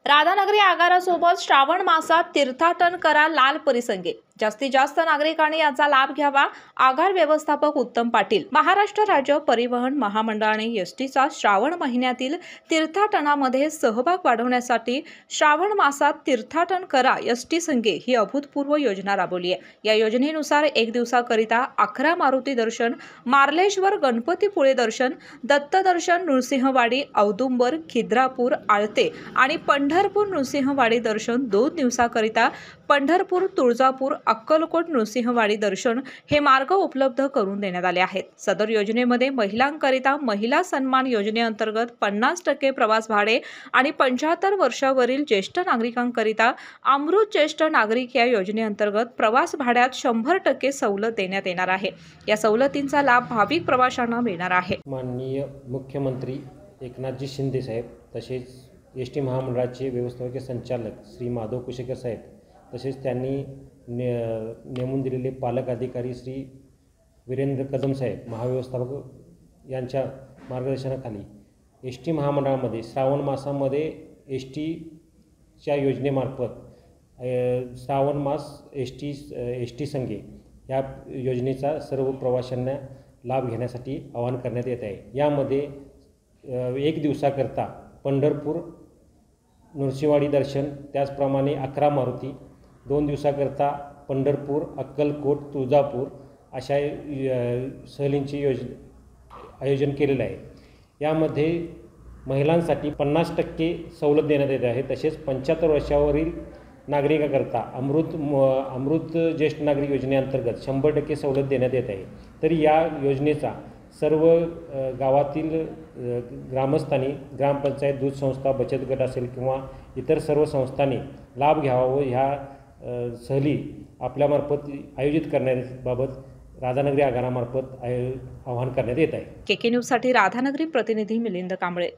राधानगरी आगारासोबत श्रावण मासात तीर्थाटन करा लाल परिसंगे। जास्तीत जास्त नागरिकांनी याचा लाभ घ्यावा। आगार व्यवस्थापक उत्तम पाटील। महाराष्ट्र राज्य परिवहन महामंडळाने एसटीचा श्रावण महिन्यातील तीर्थाटनामध्ये सहभाग वाढवण्यासाठी श्रावण मासात तीर्थाटन करा एसटी संघे ही अभूतपूर्व योजना राबवली आहे। या योजनेनुसार एक दिवसाकरिता 11 मारुती दर्शन, मार्लेश्वर गणपतीपुळे दर्शन, दत्त दर्शन, नृसिंहवाडी, औदुंबर, खिद्रापूर, आळते आणि पंढरपूर नृसिंहवाडी दर्शन 2 दिवसाकरिता पंढरपूर, तुळजापूर, अक्कलकोट नृसिंहवाडी दर्शन हे मार्ग उपलब्ध करून देण्यात आले आहेत। सदर योजनेमध्ये महिलांकरिता महिला सन्मान योजनेअंतर्गत 50% प्रवास भाडे आणि 75 वर्षावरील ज्येष्ठ नागरिकांकरिता अमृत ज्येष्ठ नागरिक या योजनेअंतर्गत प्रवास भाड्यात 100% सवलत देण्यात येणार आहे। या सवलतींचा लाभ भाविक प्रवाशांना मिळणार आहे। माननीय मुख्यमंत्री एकनाथजी शिंदे साहेब, तसेच एसटी महामंडळाचे व्यवस्थापकीय संचालक श्री माधव कुशेकर साहेब, तसेच त्यांनी नेमून दिलेले पालक अधिकारी श्री वीरेंद्र कदम साहेब महाव्यवस्थापक यांच्या मार्गदर्शनाखाली एस टी महामंडळामध्ये श्रावण मासामध्ये एस टीच्या योजनेमार्फत श्रावण मास एस टी संघे या योजनेचा सर्व प्रवाशांना लाभ घेण्यासाठी आवाहन करण्यात येत आहे। यामध्ये एक दिवसाकरता पंढरपूर नृसिंहवाडी दर्शन, त्याचप्रमाणे 11 मारुती, 2 दिवसाकरता पंढरपूर, अक्कलकोट, तुळजापूर अशा सहलींची आयोजन केलेलं आहे। यामध्ये महिलांसाठी 50% सवलत देण्यात येत आहे। तसेच 75 वर्षावरील नागरिकाकरता अमृत ज्येष्ठ नागरिक योजनेअंतर्गत 100% सवलत देण्यात येत आहे। तर या योजनेचा सर्व गावातील ग्रामस्थांनी, ग्रामपंचायत, दूध संस्था, बचत गट असेल किंवा इतर सर्व संस्थांनी लाभ घ्यावा व ह्या सहली आपल्यामार्फत आयोजित करण्याबाबत राधानगरी आगारामार्फत आवाहन करण्यात येत आहे। केके न्यूजसाठी राधानगरी प्रतिनिधी मिलिंद कांबळे।